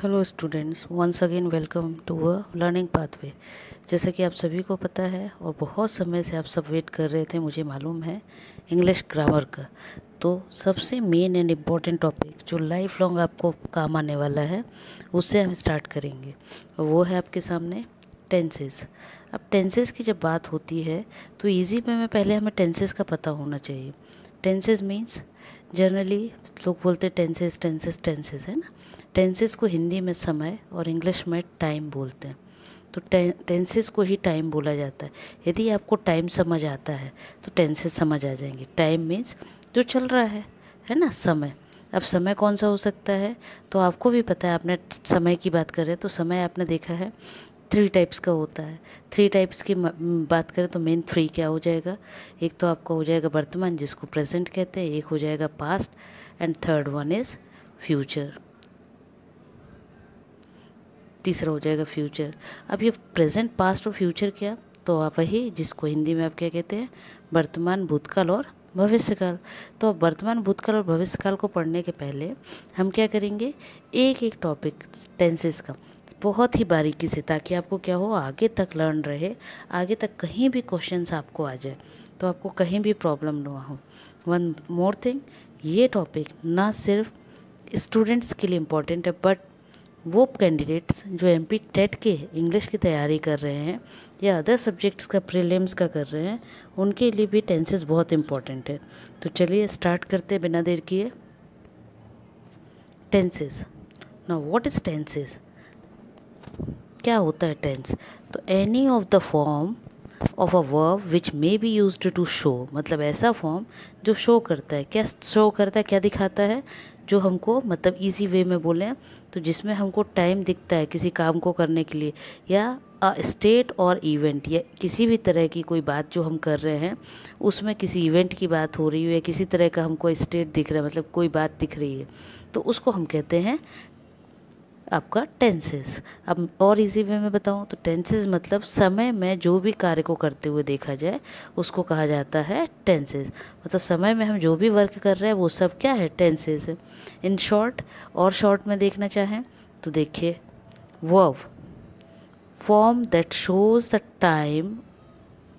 Hello students, once again welcome to a learning pathway. जैसा कि आप सभी को पता है और बहुत समय से आप सब वेट कर रहे थे, मुझे मालूम है, इंग्लिश ग्रामर का। तो सबसे मेन एंड इम्पॉर्टेंट टॉपिक जो लाइफ लॉन्ग आपको काम आने वाला है, उससे हम स्टार्ट करेंगे। और वो है आपके सामने टेंसेस। अब टेंसेस की जब बात होती है तो इजी वे में पहले हमें टेंसेस का पता होना चाहिए। टेंसेस मीन्स जनरली लोग बोलते टेंसेस टेंसेस टेंसेस, है ना। टेंसेस को हिंदी में समय और इंग्लिश में टाइम बोलते हैं। तो टेंसेस को ही टाइम बोला जाता है। यदि आपको टाइम समझ आता है तो टेंसेस समझ आ जाएंगे। टाइम मीन्स जो चल रहा है ना, समय। अब समय कौन सा हो सकता है, तो आपको भी पता है। आपने समय की बात करें तो समय आपने देखा है 3 टाइप्स का होता है। 3 टाइप्स की बात करें तो मेन 3 क्या हो जाएगा। एक तो आपका हो जाएगा वर्तमान, जिसको प्रेजेंट कहते हैं। एक हो जाएगा past and third one is future. तीसरा हो जाएगा फ्यूचर। अब ये प्रेजेंट, पास्ट और फ्यूचर क्या, तो आप वही जिसको हिंदी में आप क्या कहते हैं, वर्तमान, भूतकाल और भविष्यकाल। तो अब वर्तमान, भूतकाल और भविष्यकाल को पढ़ने के पहले हम क्या करेंगे, एक एक टॉपिक टेंसेस का बहुत ही बारीकी से, ताकि आपको क्या हो, आगे तक लर्न रहे, आगे तक कहीं भी क्वेश्चंस आपको आ जाए तो आपको कहीं भी प्रॉब्लम ना हो। वन मोर थिंग, ये टॉपिक ना सिर्फ स्टूडेंट्स के लिए इम्पॉर्टेंट है, बट वो कैंडिडेट्स जो एमपी टेट के इंग्लिश की तैयारी कर रहे हैं या अदर सब्जेक्ट्स का प्रीलिम्स का कर रहे हैं, उनके लिए भी टेंसेस बहुत इम्पॉर्टेंट है। तो चलिए स्टार्ट करते हैं बिना देर किए। Tenses. Now what is tenses, क्या होता है टेंस। तो any of the form of a verb which may be used to show, मतलब ऐसा फॉर्म जो शो करता है। क्या शो करता है, क्या दिखाता है, जो हमको, मतलब इजी वे में बोलें तो जिसमें हमको टाइम दिखता है किसी काम को करने के लिए, या स्टेट और इवेंट, या किसी भी तरह की कोई बात जो हम कर रहे हैं उसमें किसी इवेंट की बात हो रही है या किसी तरह का हमको स्टेट दिख रहा है, मतलब कोई बात दिख रही है, तो उसको हम कहते हैं आपका टेंसेस। अब और इजी वे में बताऊं तो टेंसेस मतलब समय में जो भी कार्य को करते हुए देखा जाए उसको कहा जाता है टेंसेस। मतलब समय में हम जो भी वर्क कर रहे हैं वो सब क्या है, टेंसेस है। इन शॉर्ट, और शॉर्ट में देखना चाहें तो देखिए, verb form that shows the time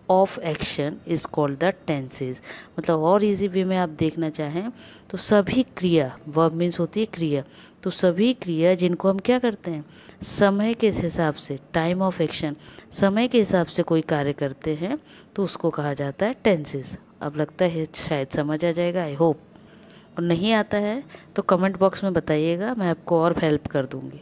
of action is called the tenses. मतलब और इजी वे में आप देखना चाहें तो सभी क्रिया, वर्ब मीन्स होती है क्रिया, तो सभी क्रिया जिनको हम क्या करते हैं, समय के हिसाब से, टाइम ऑफ एक्शन, समय के हिसाब से कोई कार्य करते हैं तो उसको कहा जाता है टेंसेस। अब लगता है शायद समझ आ जाएगा, आई होप। और नहीं आता है तो कमेंट बॉक्स में बताइएगा, मैं आपको और हेल्प कर दूँगी।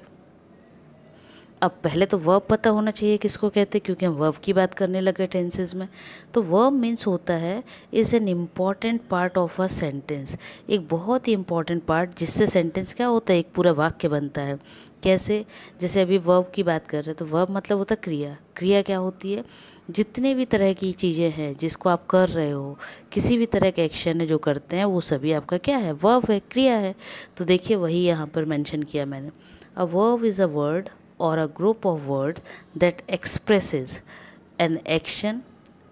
अब पहले तो वर्ब पता होना चाहिए किसको कहते हैं, क्योंकि हम वर्ब की बात करने लगे टेंसेस में। तो वर्ब मीन्स होता है is an important part of a sentence, एक बहुत ही इम्पॉर्टेंट पार्ट जिससे सेंटेंस क्या होता है, एक पूरा वाक्य बनता है। कैसे, जैसे अभी वर्ब की बात कर रहे हैं तो वर्ब मतलब होता है क्रिया। क्रिया क्या होती है, जितने भी तरह की चीज़ें हैं जिसको आप कर रहे हो, किसी भी तरह के एक्शन है जो करते हैं, वो सभी आपका क्या है, वर्ब है, क्रिया है। तो देखिए वही यहाँ पर मेंशन किया मैंने। A verb is a word or a group of words that expresses an action।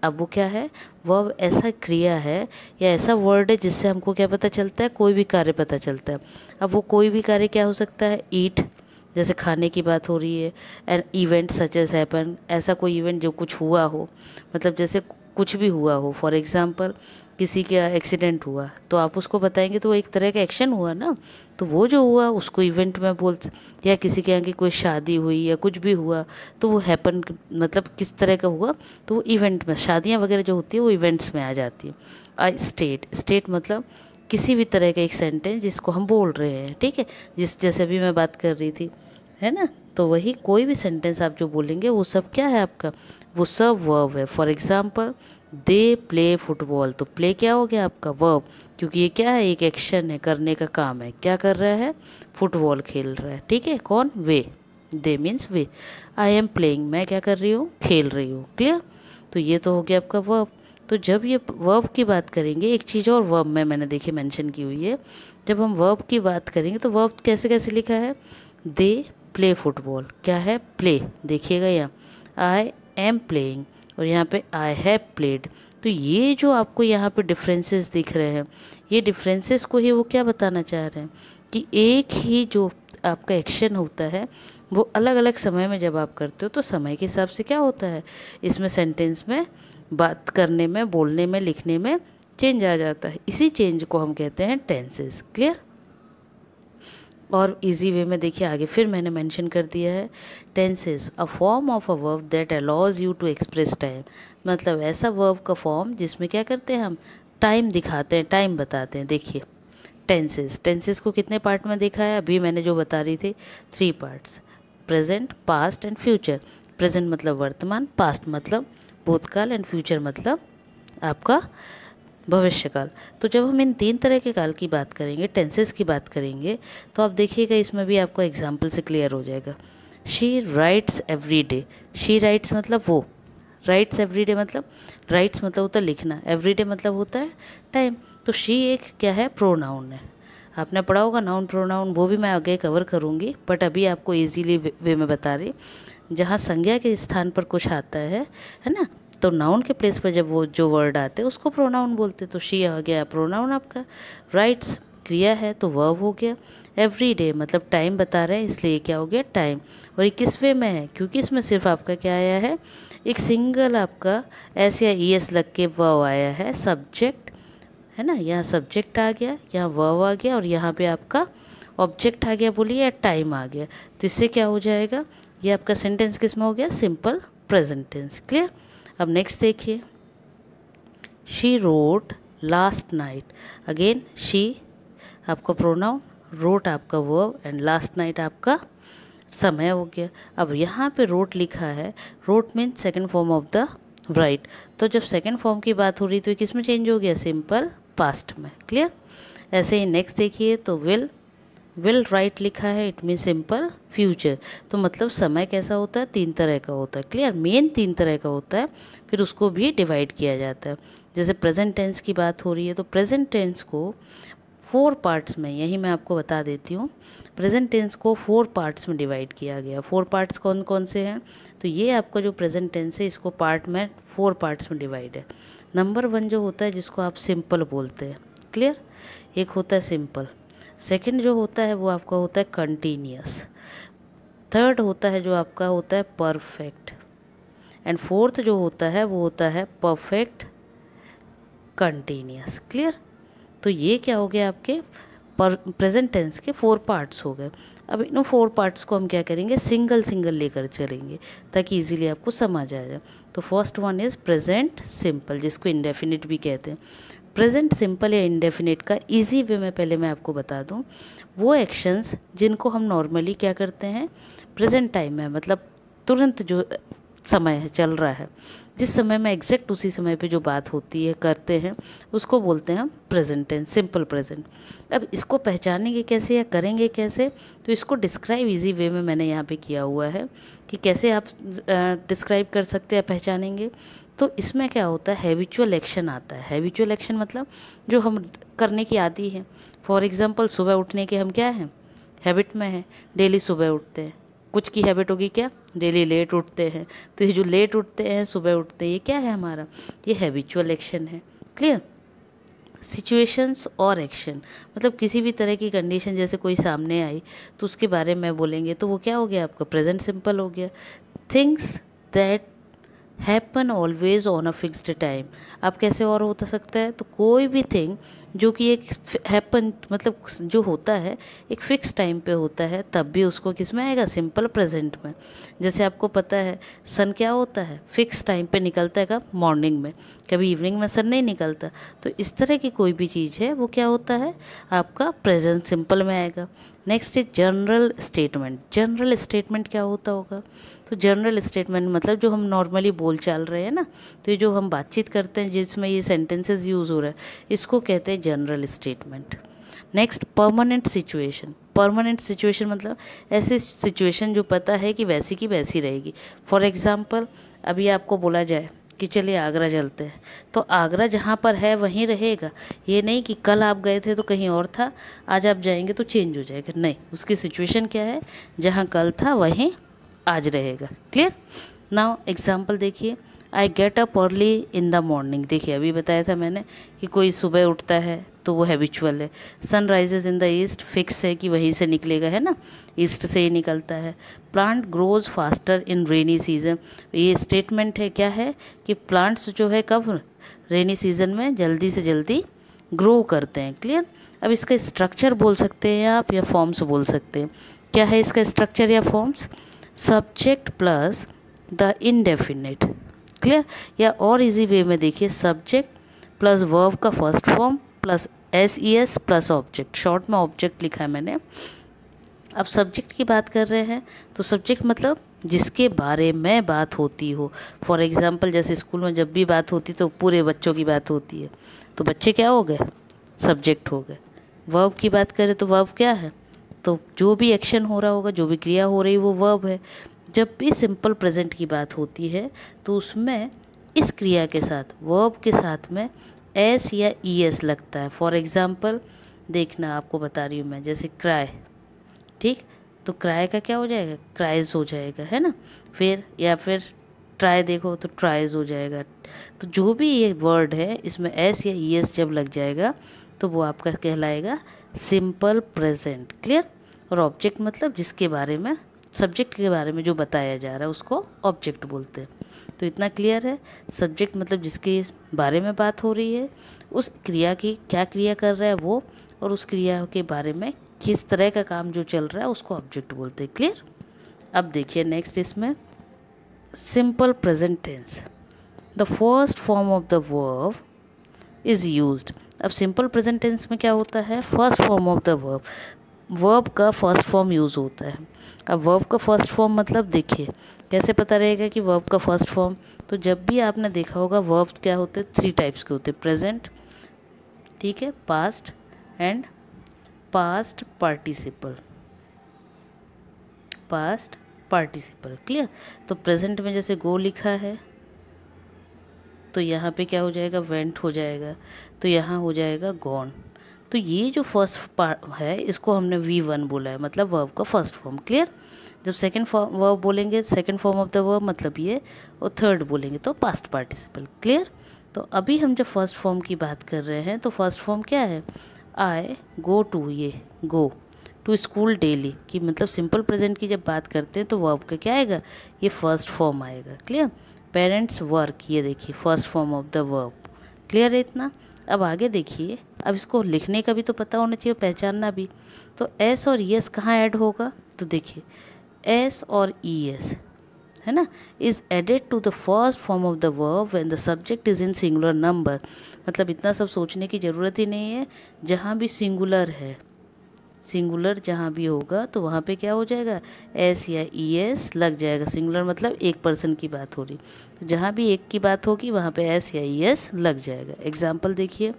अब वो क्या है, वर्ब ऐसा क्रिया है या ऐसा वर्ड है जिससे हमको क्या पता चलता है, कोई भी कार्य पता चलता है। अब वो कोई भी कार्य क्या हो सकता है, ईट, जैसे खाने की बात हो रही है, an event such as happen, ऐसा कोई इवेंट जो कुछ हुआ हो, मतलब जैसे कुछ भी हुआ हो। फॉर एग्जांपल किसी का एक्सीडेंट हुआ तो आप उसको बताएंगे तो वो एक तरह का एक्शन हुआ ना, तो वो जो हुआ उसको इवेंट में बोलते। या किसी के यहाँ की कोई शादी हुई या कुछ भी हुआ तो वो हैपन, मतलब किस तरह का हुआ, तो वो इवेंट में, शादियाँ वगैरह जो होती है वो इवेंट्स में आ जाती है। स्टेट, स्टेट मतलब किसी भी तरह का एक सेंटेंस जिसको हम बोल रहे हैं, ठीक है, जैसे अभी मैं बात कर रही थी, है ना। तो वही कोई भी सेंटेंस आप जो बोलेंगे वो सब क्या है आपका, वो सब वर्ब है। For example they play football, तो प्ले क्या हो गया आपका, वर्ब, क्योंकि ये क्या है, एक एक्शन है, करने का काम है, क्या कर रहा है, फुटबॉल खेल रहा है, ठीक है। कौन, वे, दे मीन्स वे। आई एम प्लेइंग, मैं क्या कर रही हूँ, खेल रही हूँ, क्लियर। तो ये तो हो गया आपका वर्ब। तो जब ये वर्ब की बात करेंगे, एक चीज़ और वर्ब में मैंने देखी मेंशन की हुई है, जब हम वर्ब की बात करेंगे तो वर्ब कैसे कैसे लिखा है, दे प्ले फुटबॉल, क्या है, प्ले, देखिएगा यहाँ, आई एम प्लेइंग, और यहाँ पे आई हैव प्लेड। तो ये जो आपको यहाँ पे डिफरेंसेस दिख रहे हैं, ये डिफरेंसेस को ही वो क्या बताना चाह रहे हैं कि एक ही जो आपका एक्शन होता है वो अलग अलग समय में जब आप करते हो तो समय के हिसाब से क्या होता है, इसमें सेंटेंस में बात करने में, बोलने में, लिखने में चेंज आ जाता है। इसी चेंज को हम कहते हैं टेंसेस। क्लियर? और इजी वे में देखिए आगे फिर मैंने मेंशन कर दिया है, tenses a form of a verb that allows you to express time. मतलब ऐसा वर्ब का फॉर्म जिसमें क्या करते हैं हम, टाइम दिखाते हैं, टाइम बताते हैं। देखिए टेंसेस को कितने पार्ट में देखा है, अभी मैंने जो बता रही थी 3 parts, present, past and future. Present मतलब वर्तमान, पास्ट मतलब भूतकाल एंड फ्यूचर मतलब आपका भविष्यकाल। तो जब हम इन 3 तरह के काल की बात करेंगे, टेंसेस की बात करेंगे, तो आप देखिएगा इसमें भी आपको एग्जाम्पल से क्लियर हो जाएगा। She writes every day. She writes मतलब वो, राइट्स एवरी डे मतलब, राइट्स मतलब होता है लिखना, एवरी डे मतलब होता है टाइम। तो शी एक क्या है, प्रोनाउन है। आपने पढ़ा होगा नाउन प्रोनाउन, वो भी मैं आगे कवर करूँगी, बट अभी आपको ईजीली वे में बता रही। जहाँ संज्ञा के स्थान पर कुछ आता है ना, तो नाउन के प्लेस पर जब वो जो वर्ड आते हैं उसको प्रोनाउन बोलते। तो शी आ गया प्रोनाउन आपका, राइट्स क्रिया है तो वर्ब हो गया, एवरी डे मतलब टाइम बता रहे हैं इसलिए क्या हो गया टाइम। और ये किस वे में है, क्योंकि इसमें सिर्फ आपका क्या आया है, एक सिंगल आपका एस या ई एस लग के वर्ब आया है, सब्जेक्ट है ना, यहाँ सब्जेक्ट आ गया, यहाँ वर्ब आ गया और यहाँ पे आपका ऑब्जेक्ट आ गया, बोलिए या टाइम आ गया। तो इससे क्या हो जाएगा, ये आपका सेंटेंस किस में हो गया, सिंपल प्रेजेंट टेंस। क्लियर? अब नेक्स्ट देखिए, she wrote last night. Again she आपका प्रोनाउन, रोट आपका वर्ब एंड लास्ट नाइट आपका समय हो गया। अब यहाँ पे रोट लिखा है, wrote means second form of the write. तो जब सेकंड फॉर्म की बात हो रही तो किस में चेंज हो गया, सिंपल पास्ट में। क्लियर? ऐसे ही नेक्स्ट देखिए, तो विल राइट लिखा है, इट मीन सिंपल फ्यूचर। तो मतलब समय कैसा होता है, 3 तरह का होता है। क्लियर? मेन 3 तरह का होता है, फिर उसको भी डिवाइड किया जाता है। जैसे प्रेजेंट टेंस की बात हो रही है तो प्रेजेंट टेंस को 4 पार्ट्स में, यही मैं आपको बता देती हूँ, प्रेजेंट टेंस को 4 पार्ट्स में डिवाइड किया गया। 4 पार्ट्स कौन कौन से हैं, तो ये आपका जो प्रेजेंट टेंस है इसको पार्ट में 4 पार्ट्स में डिवाइड है। नंबर 1 जो होता है जिसको आप सिंपल बोलते हैं। क्लियर? एक होता है सिंपल, सेकंड जो होता है वो आपका होता है कंटिन्यूअस, थर्ड होता है जो आपका होता है परफेक्ट, एंड फोर्थ जो होता है वो होता है परफेक्ट कंटिन्यूअस। क्लियर? तो ये क्या हो गया, आपके प्रेजेंट टेंस के 4 पार्ट्स हो गए। अब इन 4 पार्ट्स को हम क्या करेंगे, सिंगल सिंगल लेकर चलेंगे ताकि इजीली आपको समझ आ जाए। तो first one is present simple, जिसको इंडेफिनिट भी कहते हैं। प्रेजेंट सिंपल या इंडेफिनिट का इजी वे में पहले मैं आपको बता दूं, वो एक्शंस जिनको हम नॉर्मली क्या करते हैं, प्रेजेंट टाइम में, मतलब तुरंत जो समय है चल रहा है, जिस समय में एग्जैक्ट उसी समय पे जो बात होती है करते हैं, उसको बोलते हैं हम प्रेजेंट टेंस, सिंपल प्रेजेंट। अब इसको पहचानेंगे कैसे या करेंगे कैसे, तो इसको डिस्क्राइब इजी वे में मैंने यहाँ पे किया हुआ है कि कैसे आप डिस्क्राइब कर सकते हैं, पहचानेंगे। तो इसमें क्या होता है, हैबिचुअल एक्शन आता है। हैबिचुअल एक्शन मतलब जो हम करने की आदि है। फॉर एग्जांपल सुबह उठने के हम क्या हैं, हैबिट में हैं, डेली सुबह उठते हैं। कुछ की हैबिट होगी क्या, डेली लेट उठते हैं। तो ये जो लेट उठते हैं, सुबह उठते हैं, ये क्या है हमारा, ये हैबिचुअल एक्शन है। क्लियर? सिचुएशंस और एक्शन मतलब किसी भी तरह की कंडीशन जैसे कोई सामने आई तो उसके बारे में बोलेंगे, तो वो क्या हो गया आपका, प्रेजेंट सिंपल हो गया। Things that happen always on a fixed time. अब कैसे और होता सकता है, तो कोई भी थिंग जो कि एक हैपन मतलब जो होता है एक फिक्स टाइम पे होता है, तब भी उसको किस में आएगा, सिंपल प्रेजेंट में। जैसे आपको पता है सन क्या होता है, फिक्स टाइम पे निकलता है, कब, मॉर्निंग में, कभी इवनिंग में सन नहीं निकलता। तो इस तरह की कोई भी चीज़ है वो क्या होता है, आपका प्रेजेंट सिंपल में आएगा। Next is general statement. General statement क्या होता होगा, तो जनरल स्टेटमेंट मतलब जो हम नॉर्मली बोल चाल रहे हैं ना, तो ये जो हम बातचीत करते हैं जिसमें ये सेंटेंसेस यूज़ हो रहा है, इसको कहते हैं general statement. Next permanent situation. Permanent situation मतलब ऐसी सिचुएशन जो पता है कि वैसी की वैसी रहेगी। फॉर एग्जांपल अभी आपको बोला जाए कि चलिए आगरा चलते हैं, तो आगरा जहाँ पर है वहीं रहेगा। ये नहीं कि कल आप गए थे तो कहीं और था, आज आप जाएंगे तो चेंज हो जाएगा, नहीं, उसकी सिचुएशन क्या है, जहाँ कल था वहीं आज रहेगा। क्लियर? नाउ एग्जाम्पल देखिए, I get up early in the morning. देखिए अभी बताया था मैंने कि कोई सुबह उठता है तो वो हैबिचुअल है। Sun rises in the east fix है कि वहीं से निकलेगा, है ना, ईस्ट से ही निकलता है। Plant grows faster in rainy season, ये स्टेटमेंट है, क्या है कि प्लांट्स जो है कब रेनी सीजन में जल्दी से जल्दी ग्रो करते हैं। क्लियर। अब इसका स्ट्रक्चर बोल सकते हैं आप या फॉर्म्स बोल सकते हैं। क्या है इसका स्ट्रक्चर या forms? Subject plus the indefinite. Clear. या और इजी वे में देखिए, सब्जेक्ट प्लस वर्ब का first form plus SES plus object, short में ऑब्जेक्ट लिखा है मैंने। अब सब्जेक्ट की बात कर रहे हैं तो सब्जेक्ट मतलब जिसके बारे में बात होती हो। फॉर एग्जांपल जैसे स्कूल में जब भी बात होती तो पूरे बच्चों की बात होती है, तो बच्चे क्या हो गए? सब्जेक्ट हो गए। वर्ब की बात करें तो वर्ब क्या है? तो जो भी एक्शन हो रहा होगा, जो भी क्रिया हो रही वो वर्ब है। जब भी सिंपल प्रेजेंट की बात होती है तो उसमें इस क्रिया के साथ, वर्ब के साथ में S या ES लगता है। फॉर एग्जांपल देखना, आपको बता रही हूँ मैं, जैसे क्राई, ठीक, तो क्राई का क्या हो जाएगा? क्राइज हो जाएगा, है ना। फिर या फिर ट्राई देखो तो ट्राइज हो जाएगा। तो जो भी ये वर्ड है इसमें S या ES जब लग जाएगा तो वो आपका कहलाएगा सिंपल प्रेजेंट। क्लियर। और ऑब्जेक्ट मतलब जिसके बारे में, सब्जेक्ट के बारे में जो बताया जा रहा है उसको ऑब्जेक्ट बोलते हैं। तो इतना क्लियर है। सब्जेक्ट मतलब जिसके बारे में बात हो रही है, उस क्रिया की क्या क्रिया कर रहा है वो, और उस क्रिया के बारे में किस तरह का काम जो चल रहा है उसको ऑब्जेक्ट बोलते हैं। क्लियर। अब देखिए नेक्स्ट इसमें simple present tense, the first form of the verb is used. अब सिंपल प्रेजेंट टेंस में क्या होता है? First form of the verb, verb का फर्स्ट फॉर्म यूज़ होता है। अब वर्ब का फर्स्ट फॉर्म मतलब देखिए कैसे पता रहेगा कि वर्ब का फर्स्ट फॉर्म? तो जब भी आपने देखा होगा वर्ब क्या होते हैं, 3 टाइप्स के होते हैं, प्रेजेंट, ठीक है, past and past participle, past participle. Clear. तो प्रेजेंट में जैसे गो लिखा है तो यहाँ पे क्या हो जाएगा? वेंट हो जाएगा, तो यहाँ हो जाएगा गॉन। तो ये जो फर्स्ट पार्ट है इसको हमने V1 बोला है, मतलब वर्ब का फर्स्ट फॉर्म। क्लियर। जब सेकंड वर्ब बोलेंगे, second form of the verb मतलब ये, और थर्ड बोलेंगे तो पास्ट पार्टिसिपल। क्लियर। तो अभी हम जब फर्स्ट फॉर्म की बात कर रहे हैं तो फर्स्ट फॉर्म क्या है? आई गो टू, ये गो टू स्कूल डेली की, मतलब सिंपल प्रेजेंट की जब बात करते हैं तो वर्ब का क्या आएगा? ये फर्स्ट फॉर्म आएगा। क्लियर। पेरेंट्स वर्क, ये देखिए first form of the verb. Clear है इतना। अब आगे देखिए, अब इसको लिखने का भी तो पता होना चाहिए, पहचानना भी। तो S और ES कहाँ ऐड होगा? तो देखिए S और ES, है ना, is added to the first form of the verb when the subject is in singular number. मतलब इतना सब सोचने की ज़रूरत ही नहीं है, जहाँ भी सिंगुलर है, सिंगुलर जहाँ भी होगा तो वहाँ पे क्या हो जाएगा? S या ES लग जाएगा। सिंगुलर मतलब एक पर्सन की बात हो रही, तो जहाँ भी एक की बात होगी वहाँ पे S या ES लग जाएगा। एग्जाम्पल देखिए,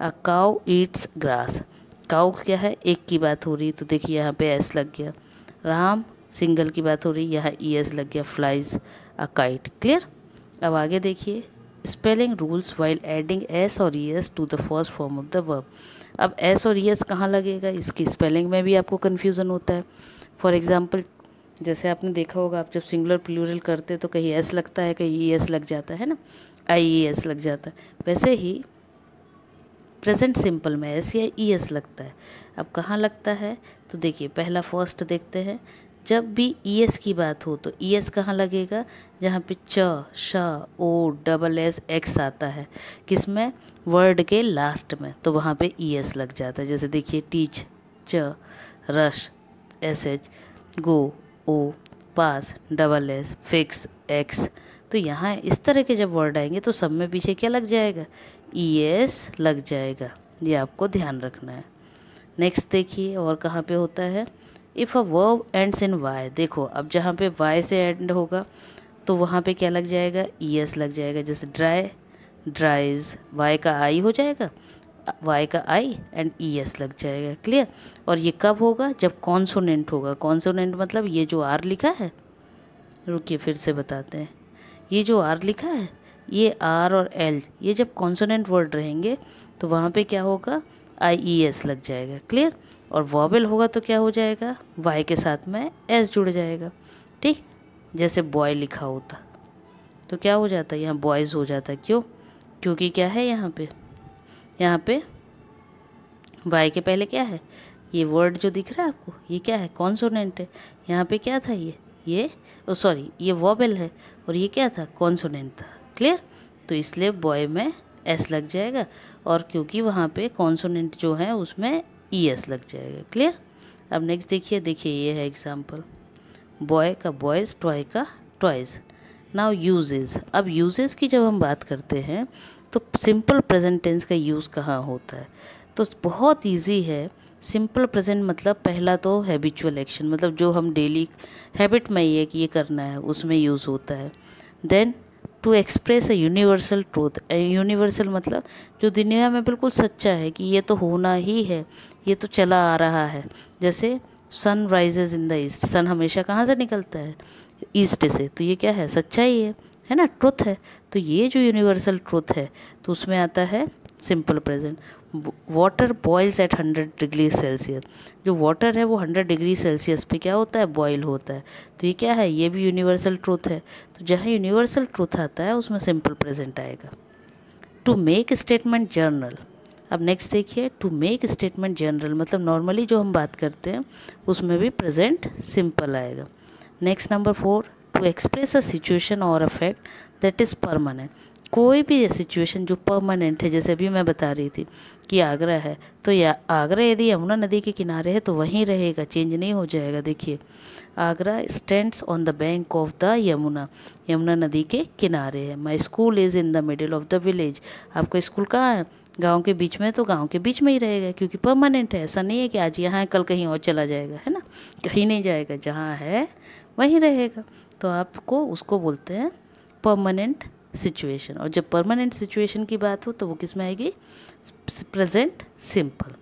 a cow Yeats grass, cow क्या है? एक की बात हो रही, तो देखिए यहाँ पे S लग गया। राम सिंगल की बात हो रही, यहाँ ES लग गया। Flies a kite. क्लियर। अब आगे देखिए, spelling rules while adding S और ES to the first form of the verb. अब S और ES कहाँ लगेगा? इसकी स्पेलिंग में भी आपको कन्फ्यूज़न होता है। फॉर एग्जांपल जैसे आपने देखा होगा, आप जब सिंगुलर प्लूरल करते तो कहीं S लगता है, कहीं ES लग जाता है ना, IES लग जाता है। वैसे ही प्रेजेंट सिंपल में S या ES लगता है। अब कहाँ लगता है? तो देखिए पहला फर्स्ट देखते हैं, जब भी ES की बात हो तो ES कहाँ लगेगा? जहाँ पे च, श, ओ, डबल एस, एक्स आता है, किसमें? वर्ड के लास्ट में, तो वहाँ पे ES लग जाता है। जैसे देखिए टीच, च, रश, SH, गो, ओ, पास, डबल एस, फिक्स, एक्स। तो यहाँ इस तरह के जब वर्ड आएंगे तो सब में पीछे क्या लग जाएगा? ES लग जाएगा। ये आपको ध्यान रखना है। नेक्स्ट देखिए और कहाँ पे होता है, if a verb ends in y. देखो अब जहाँ पे वाई से एंड होगा तो वहाँ पे क्या लग जाएगा? ES लग जाएगा। जैसे ड्राई, ड्राइज, वाई का आई हो जाएगा, वाई का आई एंड ES लग जाएगा। क्लियर। और ये कब होगा? जब कॉन्सोनेंट होगा। कॉन्सोनेंट मतलब ये जो R लिखा है, रुकिए फिर से बताते हैं, ये जो R लिखा है, ये R और L, ये जब कॉन्सोनेंट वर्ड रहेंगे तो वहाँ पे क्या होगा? IES लग जाएगा। क्लियर। और वॉवेल होगा तो क्या हो जाएगा? Y के साथ में S जुड़ जाएगा। ठीक। जैसे बॉय लिखा होता तो क्या हो जाता है? यहाँ बॉयज़ हो जाता है। क्यों? क्योंकि क्या है यहाँ पे वाई के पहले क्या है, ये वर्ड जो दिख रहा है आपको, ये क्या है, कॉन्सोनेंट है। यहाँ पे क्या था, ये सॉरी ये वॉवेल है, और ये क्या था, कॉन्सोनेंट था। क्लियर। तो इसलिए बॉय में एस लग जाएगा, और क्योंकि वहाँ पे कॉन्सोनेंट जो है उसमें ई एस लग जाएगा। क्लियर। अब नेक्स्ट देखिए ये है एग्जाम्पल, बॉय का बॉयज़, टॉय का टॉयज़। Now uses. अब यूजेस की जब हम बात करते हैं तो सिंपल प्रेजेंट टेंस का यूज़ कहाँ होता है, तो बहुत इजी है। सिंपल प्रेजेंट मतलब पहला तो हैबिचुअल एक्शन, मतलब जो हम डेली हैबिट में ही है कि ये करना है, उसमें यूज़ होता है। Then to express a universal truth. Universal मतलब जो दुनिया में बिल्कुल सच्चा है कि ये तो होना ही है, ये तो चला आ रहा है। जैसे sun rises in the east, sun हमेशा कहाँ से निकलता है, ईस्ट से, तो ये क्या है, सच्चाई है ना, ट्रुथ है। तो ये जो यूनिवर्सल ट्रुथ है तो उसमें आता है simple present. Water boils at 100 degree Celsius, जो वाटर है वो 100 डिग्री सेल्सियस पे क्या होता है, बॉयल होता है। तो ये क्या है, ये भी यूनिवर्सल ट्रुथ है। तो जहाँ यूनिवर्सल ट्रुथ आता है उसमें सिंपल प्रेजेंट आएगा। To make statement general. अब नेक्स्ट देखिए, टू मेक स्टेटमेंट जनरल मतलब नॉर्मली जो हम बात करते हैं उसमें भी प्रेजेंट सिंपल आएगा। Next number 4, to express a situation और a fact that is permanent. कोई भी सिचुएशन जो परमानेंट है, जैसे अभी मैं बता रही थी कि आगरा है, तो या आगरा यदि यमुना नदी के किनारे है तो वहीं रहेगा, चेंज नहीं हो जाएगा। देखिए Agra stands on the bank of the Yamuna, Yamuna नदी के किनारे है। My school is in the middle of the village, आपका स्कूल कहाँ है, गांव के बीच में, तो गांव के बीच में ही रहेगा क्योंकि परमानेंट है। ऐसा नहीं है कि आज यहाँ है कल कहीं और चला जाएगा, है ना, कहीं नहीं जाएगा, जहाँ है वहीं रहेगा। तो आपको उसको बोलते हैं परमानेंट सिचुएशन। और जब परमानेंट सिचुएशन की बात हो तो वो किस में आएगी, present simple.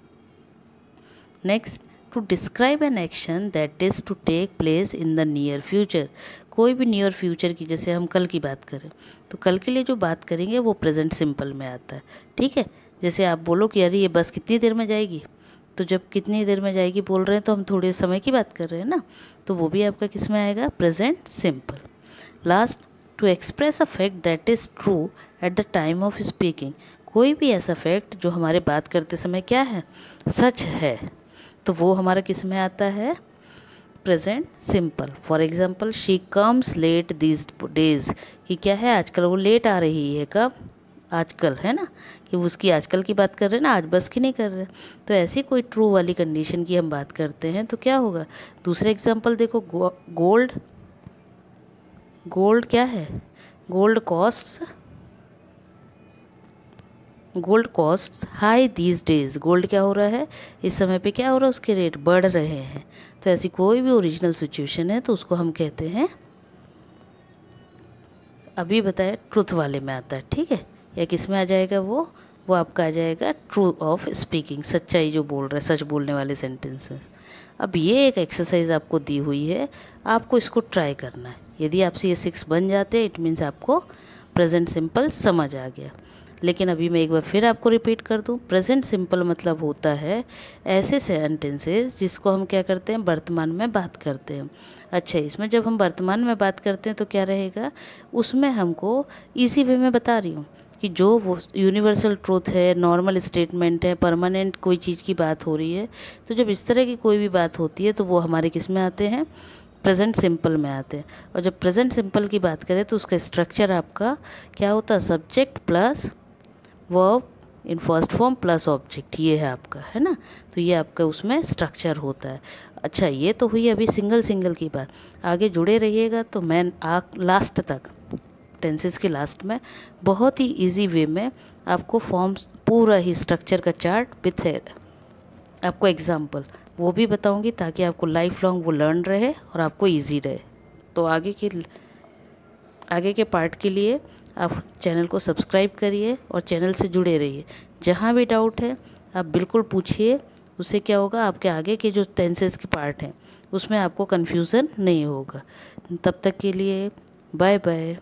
Next, to describe an action that is to take place in the near future. कोई भी नियर फ्यूचर की, जैसे हम कल की बात करें तो कल के लिए जो बात करेंगे वो प्रेजेंट सिंपल में आता है। ठीक है, जैसे आप बोलो कि अरे ये बस कितनी देर में जाएगी, तो जब कितनी देर में जाएगी बोल रहे हैं तो हम थोड़े समय की बात कर रहे हैं ना, तो वो भी आपका किस में आएगा, present simple. Last, to express a fact that is true at the time of speaking. कोई भी ऐसा फैक्ट जो हमारे बात करते समय क्या है, सच है, तो वो हमारा किस में आता है, present simple. For example, she comes let this days, कि क्या है, आजकल वो लेट आ रही है। कब, आजकल, है ना, कि उसकी आजकल की बात कर रहे हैं ना, आज बस की नहीं कर रहे। तो ऐसी कोई ट्रू वाली कंडीशन की हम बात करते हैं तो क्या होगा। दूसरे एग्जाम्पल देखो, गोल्ड, गोल्ड क्या है, gold cost high these days. Gold क्या हो रहा है, इस समय पे क्या हो रहा है, उसके रेट बढ़ रहे हैं। तो ऐसी कोई भी ओरिजिनल सिचुएशन है तो उसको हम कहते हैं, अभी बताया ट्रुथ वाले में आता है। ठीक है, या किस में आ जाएगा, वो आपका आ जाएगा ट्रू ऑफ स्पीकिंग, सच्चाई जो बोल रहा है, सच बोलने वाले सेंटेंसेस। अब ये एक एक्सरसाइज आपको दी हुई है, आपको इसको ट्राई करना है। यदि आपसे ये 6 बन जाते हैं इट मीन्स आपको प्रेजेंट सिंपल समझ आ गया। लेकिन अभी मैं एक बार फिर आपको रिपीट कर दूं, प्रेजेंट सिंपल मतलब होता है ऐसे सेंटेंसेस जिसको हम क्या करते हैं, वर्तमान में बात करते हैं। अच्छा, इसमें जब हम वर्तमान में बात करते हैं तो क्या रहेगा, उसमें हमको इसी वे में बता रही हूँ कि जो वो यूनिवर्सल ट्रूथ है, नॉर्मल स्टेटमेंट है, परमानेंट कोई चीज़ की बात हो रही है, तो जब इस तरह की कोई भी बात होती है तो वो हमारे किस में आते हैं, प्रेजेंट सिंपल में आते हैं। और जब प्रेजेंट सिंपल की बात करें तो उसका स्ट्रक्चर आपका क्या होता है, subject plus verb in first form plus object, ये है आपका, है ना। तो ये आपका उसमें स्ट्रक्चर होता है। अच्छा, ये तो हुई अभी सिंगल की बात, आगे जुड़े रहिएगा तो मैं लास्ट तक, टेंसेस के लास्ट में बहुत ही इजी वे में आपको फॉर्म्स पूरा ही स्ट्रक्चर का चार्ट विथ आपको एग्जाम्पल वो भी बताऊंगी, ताकि आपको लाइफ लॉन्ग वो लर्न रहे और आपको इजी रहे। तो आगे के पार्ट के लिए आप चैनल को सब्सक्राइब करिए और चैनल से जुड़े रहिए। जहाँ भी डाउट है आप बिल्कुल पूछिए, उससे क्या होगा, आपके आगे के जो टेंसेस के पार्ट हैं उसमें आपको कन्फ्यूज़न नहीं होगा। तब तक के लिए बाय बाय।